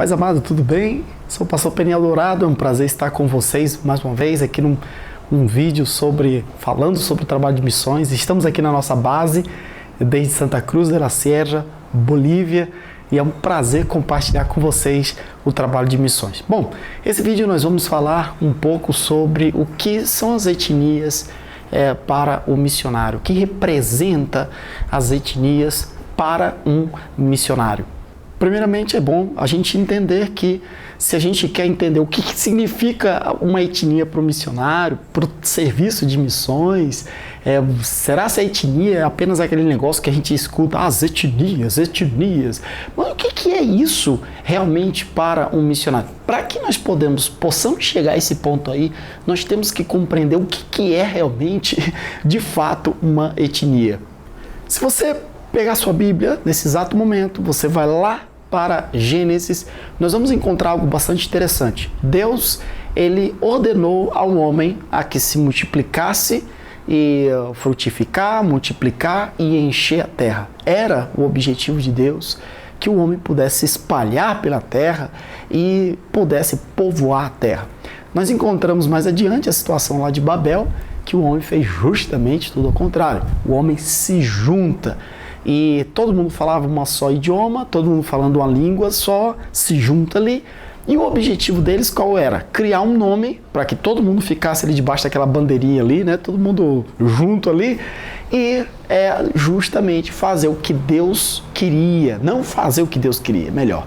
Paz amado, tudo bem? Sou o pastor Peniel Dourado, é um prazer estar com vocês mais uma vez aqui num vídeo falando sobre o trabalho de missões. Estamos aqui na nossa base, desde Santa Cruz de la Sierra, Bolívia, e é um prazer compartilhar com vocês o trabalho de missões. Bom, esse vídeo nós vamos falar um pouco sobre o que são as etnias para o missionário, o que representa as etnias para um missionário. Primeiramente, é bom a gente entender que, se a gente quer entender o que significa uma etnia para o missionário, para o serviço de missões, será que a etnia é apenas aquele negócio que a gente escuta, as etnias? Mas o que é isso realmente para um missionário? Para que nós possamos chegar a esse ponto aí, nós temos que compreender o que é realmente, de fato, uma etnia. Se você pegar sua Bíblia, nesse exato momento, você vai lá para Gênesis, nós vamos encontrar algo bastante interessante. Deus, ele ordenou ao homem a que se multiplicasse e frutificar, multiplicar e encher a terra. Era o objetivo de Deus que o homem pudesse se espalhar pela terra e pudesse povoar a terra. Nós encontramos mais adiante a situação lá de Babel, que o homem fez justamente tudo ao contrário. O homem se junta. E todo mundo falava um só idioma, todo mundo falando uma língua só, se junta ali. E o objetivo deles qual era? Criar um nome para que todo mundo ficasse ali debaixo daquela bandeirinha ali, né? Todo mundo junto ali. E justamente fazer o que Deus queria, não fazer o que Deus queria, melhor,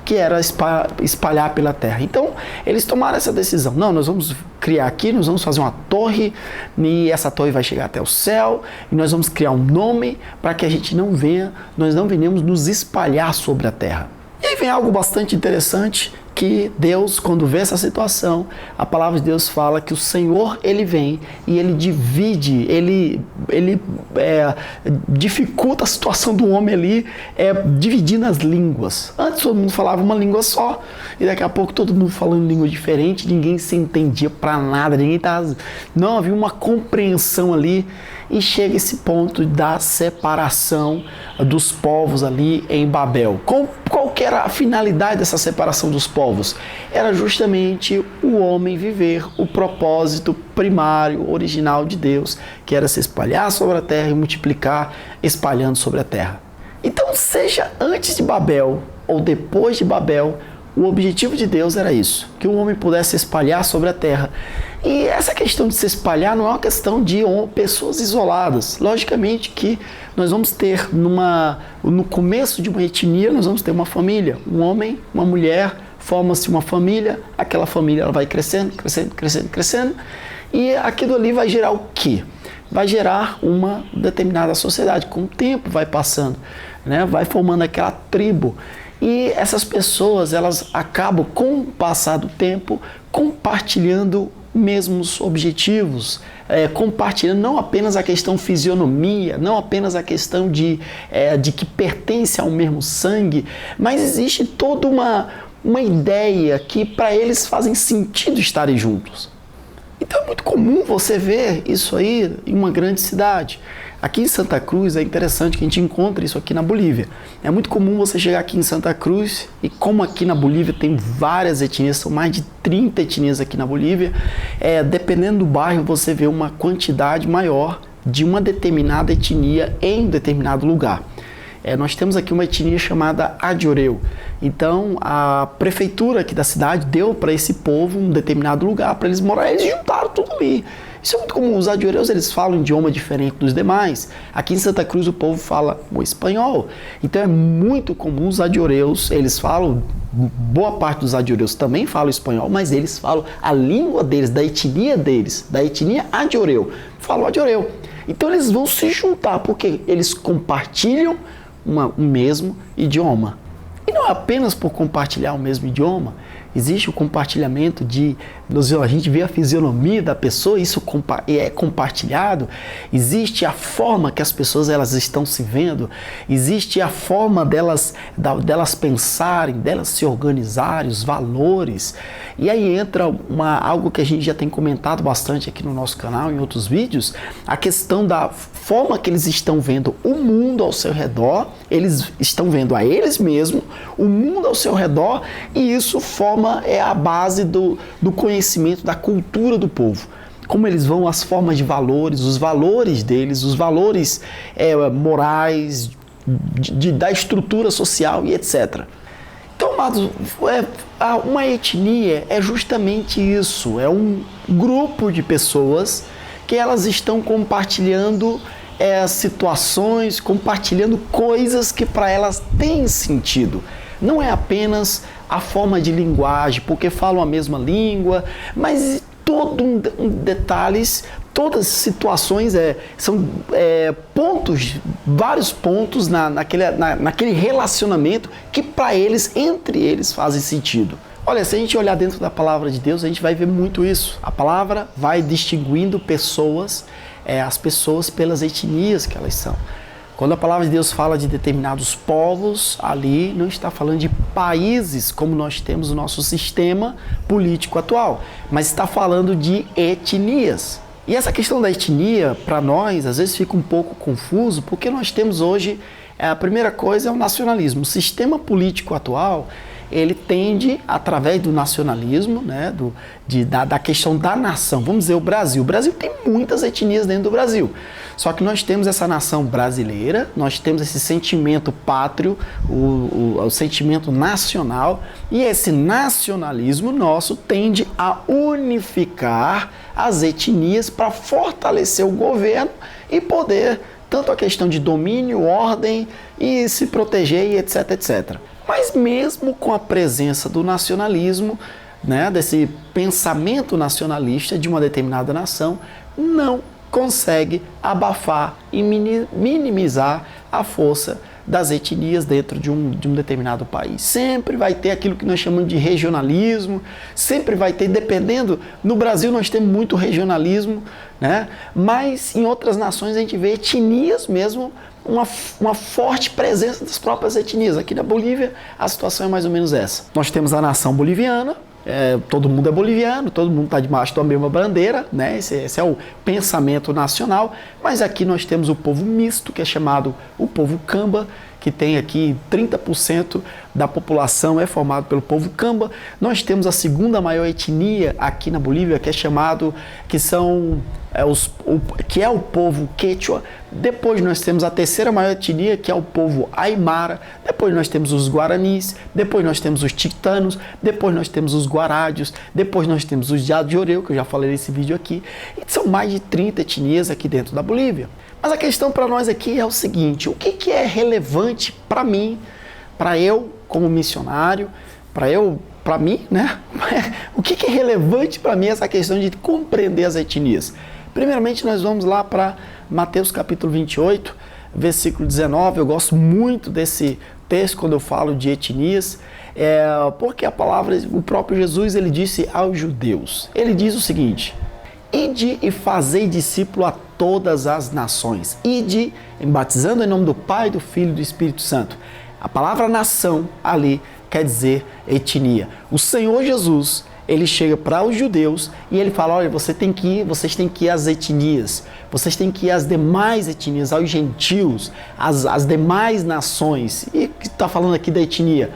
que era espalhar pela terra. Então, eles tomaram essa decisão. Não, nós vamos criar aqui, nós vamos fazer uma torre, e essa torre vai chegar até o céu, e nós vamos criar um nome para que a gente nós não venhamos nos espalhar sobre a terra. E aí vem algo bastante interessante, que Deus, quando vê essa situação, a palavra de Deus fala que o Senhor, ele vem e ele divide, ele dificulta a situação do homem ali, dividindo as línguas. Antes todo mundo falava uma língua só, e daqui a pouco todo mundo falando língua diferente, ninguém se entendia para nada, não havia uma compreensão ali, e chega esse ponto da separação dos povos ali em Babel. Qual que era a finalidade dessa separação dos povos? Era justamente o homem viver o propósito primário, original de Deus, que era se espalhar sobre a terra e multiplicar espalhando sobre a terra. Então, seja antes de Babel ou depois de Babel, o objetivo de Deus era isso, que o homem pudesse se espalhar sobre a terra. E essa questão de se espalhar não é uma questão de pessoas isoladas. Logicamente que nós vamos ter, no começo de uma etnia, nós vamos ter uma família. Um homem, uma mulher, forma-se uma família, aquela família ela vai crescendo, e aquilo ali vai gerar o quê? Vai gerar uma determinada sociedade. Com o tempo vai passando, né? Vai formando aquela tribo. E essas pessoas, elas acabam, com o passar do tempo, compartilhando mesmos objetivos, compartilhando não apenas a questão fisionomia, não apenas a questão de que pertence ao mesmo sangue, mas existe toda uma ideia que para eles fazem sentido estarem juntos. Então é muito comum você ver isso aí em uma grande cidade. Aqui em Santa Cruz é interessante que a gente encontre isso aqui na Bolívia. É muito comum você chegar aqui em Santa Cruz e, como aqui na Bolívia tem várias etnias, são mais de 30 etnias aqui na Bolívia, dependendo do bairro você vê uma quantidade maior de uma determinada etnia em determinado lugar. Nós temos aqui uma etnia chamada Adioreu. Então, a prefeitura aqui da cidade deu para esse povo um determinado lugar para eles morarem. Eles juntaram tudo ali. Isso é muito comum. Os Adioreus, eles falam um idioma diferente dos demais. Aqui em Santa Cruz o povo fala o espanhol. Então é muito comum os Adioreus, eles falam, boa parte dos Adioreus também falam espanhol, mas eles falam a língua deles, da etnia Adioreu. Falam Adioreu. Então eles vão se juntar, porque eles compartilham o mesmo idioma. E não é apenas por compartilhar o mesmo idioma, existe o compartilhamento a gente vê a fisionomia da pessoa, isso é compartilhado, existe a forma que as pessoas elas estão se vendo, existe a forma delas pensarem, delas se organizarem, os valores. E aí entra algo que a gente já tem comentado bastante aqui no nosso canal, em outros vídeos, a questão da forma que eles estão vendo o mundo ao seu redor Eles estão vendo a eles mesmos, o mundo ao seu redor, e isso forma a base do conhecimento da cultura do povo. Como eles vão, as formas de valores, os valores deles, os valores morais, da estrutura social e etc. Então, amados, uma etnia é justamente isso, é um grupo de pessoas que elas estão compartilhando situações, compartilhando coisas que para elas têm sentido. Não é apenas a forma de linguagem, porque falam a mesma língua, mas todo detalhes, todas as situações são pontos, vários pontos naquele relacionamento que para eles, entre eles, fazem sentido. Olha, se a gente olhar dentro da palavra de Deus, a gente vai ver muito isso. A palavra vai distinguindo pessoas, as pessoas pelas etnias que elas são. Quando a palavra de Deus fala de determinados povos, ali não está falando de países como nós temos o nosso sistema político atual, mas está falando de etnias. E essa questão da etnia, para nós, às vezes fica um pouco confuso, porque nós temos hoje, a primeira coisa é o nacionalismo. O sistema político atual, ele tende, através do nacionalismo, né, da questão da nação, vamos dizer, o Brasil. O Brasil tem muitas etnias dentro do Brasil. Só que nós temos essa nação brasileira, nós temos esse sentimento pátrio, o sentimento nacional, e esse nacionalismo nosso tende a unificar as etnias para fortalecer o governo e poder, tanto a questão de domínio, ordem e se proteger e etc, etc. Mas mesmo com a presença do nacionalismo, né, desse pensamento nacionalista de uma determinada nação, não consegue abafar e minimizar a força das etnias dentro de um determinado país. Sempre vai ter aquilo que nós chamamos de regionalismo, sempre vai ter, dependendo, no Brasil nós temos muito regionalismo, né? Mas em outras nações a gente vê etnias mesmo, uma forte presença das próprias etnias. Aqui na Bolívia a situação é mais ou menos essa. Nós temos a nação boliviana, todo mundo é boliviano, todo mundo está debaixo da mesma bandeira, né? Esse é o pensamento nacional, mas aqui nós temos o povo misto, que é chamado o povo Camba, que tem aqui 30% da população é formado pelo povo Camba. Nós temos a segunda maior etnia aqui na Bolívia, que é o povo Quechua. Depois nós temos a terceira maior etnia, que é o povo Aymara. Depois nós temos os Guaranis. Depois nós temos os Titanos. Depois nós temos os Guarádios. Depois nós temos os Yadioreu, que eu já falei nesse vídeo aqui. E são mais de 30 etnias aqui dentro da Bolívia. Mas a questão para nós aqui é o seguinte: o que é relevante para mim, para eu como missionário, para mim, né? O que é relevante para mim essa questão de compreender as etnias? Primeiramente, nós vamos lá para Mateus capítulo 28, versículo 19. Eu gosto muito desse texto quando eu falo de etnias, porque a palavra, o próprio Jesus, ele disse aos judeus, ele diz o seguinte: ide e fazei discípulo a todas as nações, ide batizando em nome do Pai, do Filho e do Espírito Santo. A palavra nação ali quer dizer etnia. O Senhor Jesus, ele chega para os judeus e ele fala: olha, vocês têm que ir às etnias, vocês têm que ir às demais etnias, aos gentios, às demais nações. E está falando aqui da etnia.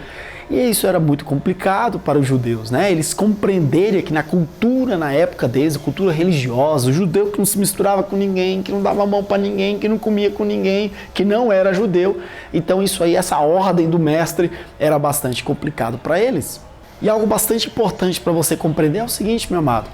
E isso era muito complicado para os judeus, né? Eles compreenderem que na cultura, na época deles, a cultura religiosa, o judeu que não se misturava com ninguém, que não dava mão para ninguém, que não comia com ninguém, que não era judeu. Então isso aí, essa ordem do mestre era bastante complicado para eles. E algo bastante importante para você compreender é o seguinte, meu amado: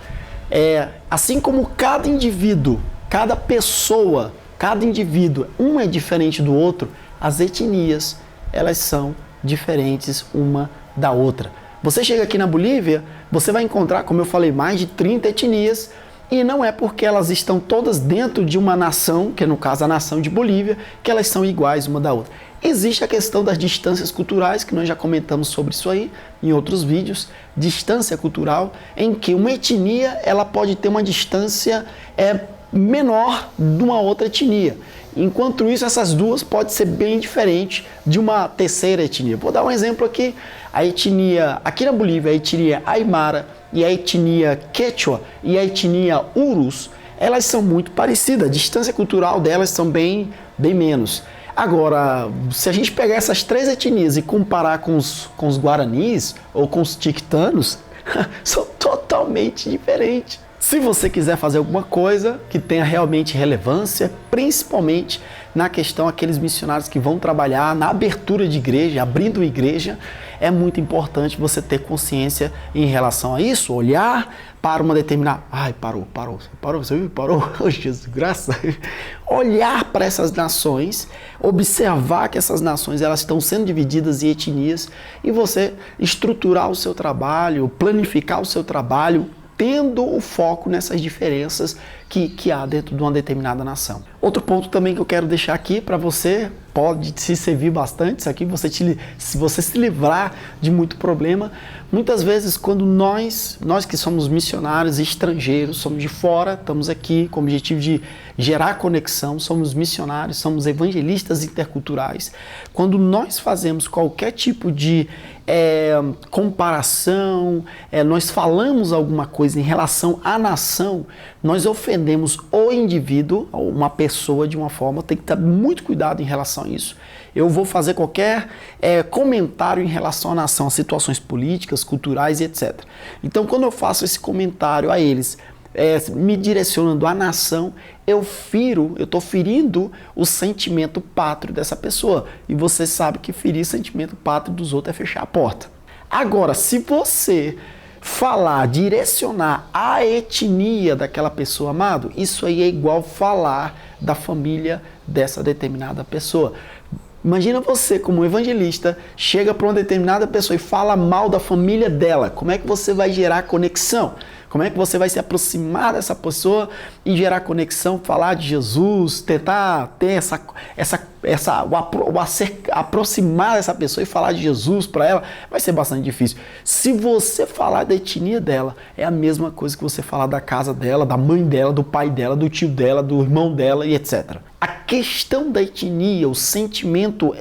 assim como cada indivíduo, cada pessoa, cada indivíduo, um é diferente do outro, as etnias, elas são diferentes uma da outra. Você chega aqui na Bolívia, você vai encontrar, como eu falei, mais de 30 etnias, e não é porque elas estão todas dentro de uma nação, que é no caso a nação de Bolívia, que elas são iguais uma da outra. Existe a questão das distâncias culturais, que nós já comentamos sobre isso aí em outros vídeos. Distância cultural, em que uma etnia ela pode ter uma distância menor de uma outra etnia. Enquanto isso, essas duas podem ser bem diferentes de uma terceira etnia. Vou dar um exemplo aqui. A etnia, aqui na Bolívia, a etnia Aymara e a etnia Quechua e a etnia Urus, elas são muito parecidas. A distância cultural delas são bem menos. Agora, se a gente pegar essas 3 etnias e comparar com os guaranis ou com os tictanos, são totalmente diferentes. Se você quiser fazer alguma coisa que tenha realmente relevância, principalmente na questão aqueles missionários que vão trabalhar na abertura de igreja, abrindo igreja, é muito importante você ter consciência em relação a isso, olhar para uma determinada... Ai, parou, você viu? Parou? Oh, Jesus, graça! Olhar para essas nações, observar que essas nações elas estão sendo divididas em etnias e você estruturar o seu trabalho, planificar o seu trabalho, tendo o foco nessas diferenças que há dentro de uma determinada nação. Outro ponto também que eu quero deixar aqui para você, pode se servir bastante isso aqui, se você se livrar de muito problema. Muitas vezes quando nós que somos missionários estrangeiros, somos de fora, estamos aqui com o objetivo de gerar conexão, somos missionários, somos evangelistas interculturais. Quando nós fazemos qualquer tipo de comparação, nós falamos alguma coisa em relação à nação, nós ofendemos o indivíduo, uma pessoa de uma forma, tem que ter muito cuidado em relação a isso. Eu vou fazer qualquer comentário em relação à nação, a situações políticas, culturais e etc. Então, quando eu faço esse comentário a eles, me direcionando à nação, eu estou ferindo o sentimento pátrio dessa pessoa. E você sabe que ferir o sentimento pátrio dos outros é fechar a porta. Agora, se você falar, direcionar a etnia daquela pessoa, amado, isso aí é igual falar da família dessa determinada pessoa. Imagina você, como evangelista, chega para uma determinada pessoa e fala mal da família dela. Como é que você vai gerar conexão? Como é que você vai se aproximar dessa pessoa e gerar conexão, falar de Jesus, tentar ter aproximar dessa pessoa e falar de Jesus para ela? Vai ser bastante difícil. Se você falar da etnia dela, é a mesma coisa que você falar da casa dela, da mãe dela, do pai dela, do tio dela, do irmão dela e etc. A questão da etnia, o sentimento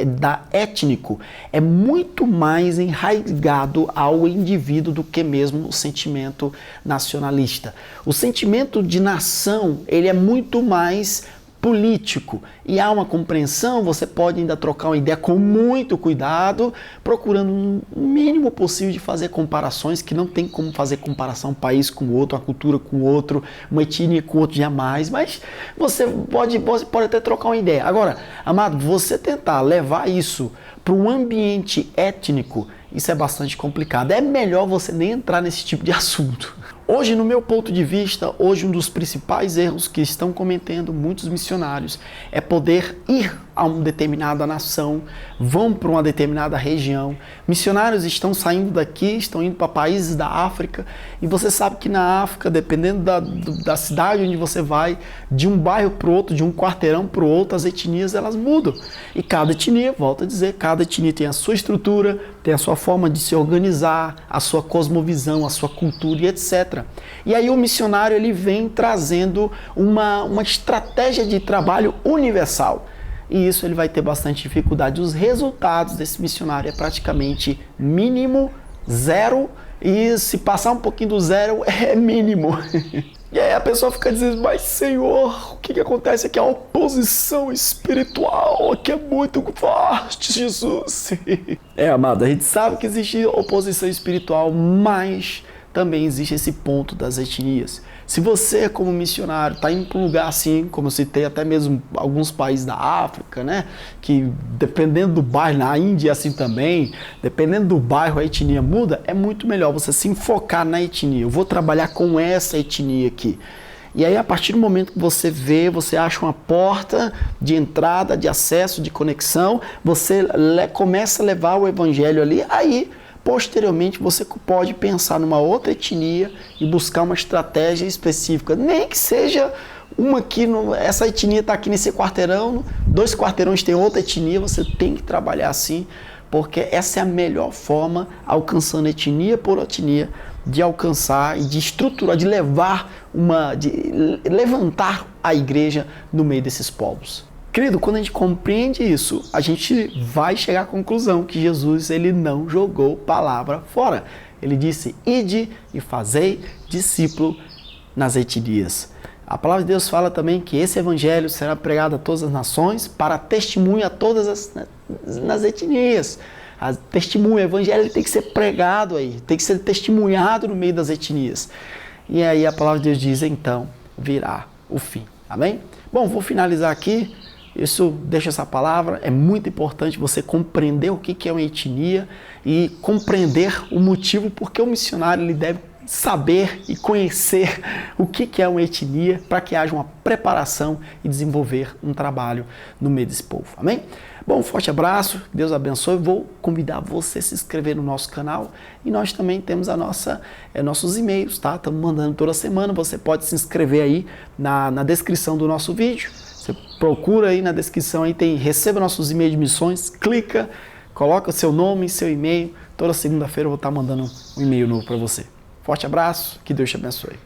étnico, é muito mais enraizado ao indivíduo do que mesmo o sentimento nacionalista. O sentimento de nação, ele é muito mais político e há uma compreensão, você pode ainda trocar uma ideia com muito cuidado, procurando o mínimo possível de fazer comparações, que não tem como fazer comparação um país com o outro, uma cultura com o outro, uma etnia com o outro, jamais, mas você pode até trocar uma ideia. Agora, amado, você tentar levar isso para um ambiente étnico, isso é bastante complicado. É melhor você nem entrar nesse tipo de assunto. Hoje, no meu ponto de vista, hoje um dos principais erros que estão cometendo muitos missionários é poder ir a uma determinada nação, vão para uma determinada região. Missionários estão saindo daqui, estão indo para países da África, e você sabe que na África, dependendo da cidade onde você vai, de um bairro para o outro, de um quarteirão para o outro, as etnias elas mudam. E cada etnia, volto a dizer, cada etnia tem a sua estrutura, tem a sua forma de se organizar, a sua cosmovisão, a sua cultura e etc. E aí o missionário ele vem trazendo uma estratégia de trabalho universal. E isso ele vai ter bastante dificuldade. Os resultados desse missionário é praticamente mínimo, zero, e se passar um pouquinho do zero é mínimo. E aí a pessoa fica dizendo, mas Senhor, o que acontece aqui? A oposição espiritual aqui é muito forte, Jesus. Amado, a gente sabe que existe oposição espiritual, mas também existe esse ponto das etnias. Se você, como missionário, está indo para um lugar assim, como eu citei, até mesmo alguns países da África, né? Que dependendo do bairro, na Índia assim também, dependendo do bairro a etnia muda, é muito melhor você se enfocar na etnia. Eu vou trabalhar com essa etnia aqui. E aí, a partir do momento que você vê, você acha uma porta de entrada, de acesso, de conexão, você começa a levar o evangelho ali, aí posteriormente você pode pensar numa outra etnia e buscar uma estratégia específica, nem que seja uma aqui, essa etnia está aqui nesse quarteirão, 2 quarteirões tem outra etnia, você tem que trabalhar assim, porque essa é a melhor forma, alcançando etnia por etnia, de alcançar e de estruturar, de levantar a igreja no meio desses povos. Querido, quando a gente compreende isso, a gente vai chegar à conclusão que Jesus ele não jogou palavra fora. Ele disse, ide e fazei discípulo nas etnias. A palavra de Deus fala também que esse evangelho será pregado a todas as nações para testemunho a todas nas etnias. O evangelho tem que ser pregado aí, tem que ser testemunhado no meio das etnias. E aí a palavra de Deus diz, então, virá o fim. Amém? Bom, vou finalizar aqui. Deixa essa palavra. É muito importante você compreender o que é uma etnia e compreender o motivo porque o missionário ele deve saber e conhecer o que é uma etnia para que haja uma preparação e desenvolver um trabalho no meio desse povo. Amém? Bom, um forte abraço, Deus abençoe. Vou convidar você a se inscrever no nosso canal e nós também temos nossos e-mails, tá? Estamos mandando toda semana, você pode se inscrever aí na descrição do nosso vídeo. Você procura aí na descrição, aí receba nossos e-mails de missões, clica, coloca o seu nome e seu e-mail. Toda segunda-feira eu vou estar mandando um e-mail novo para você. Forte abraço, que Deus te abençoe.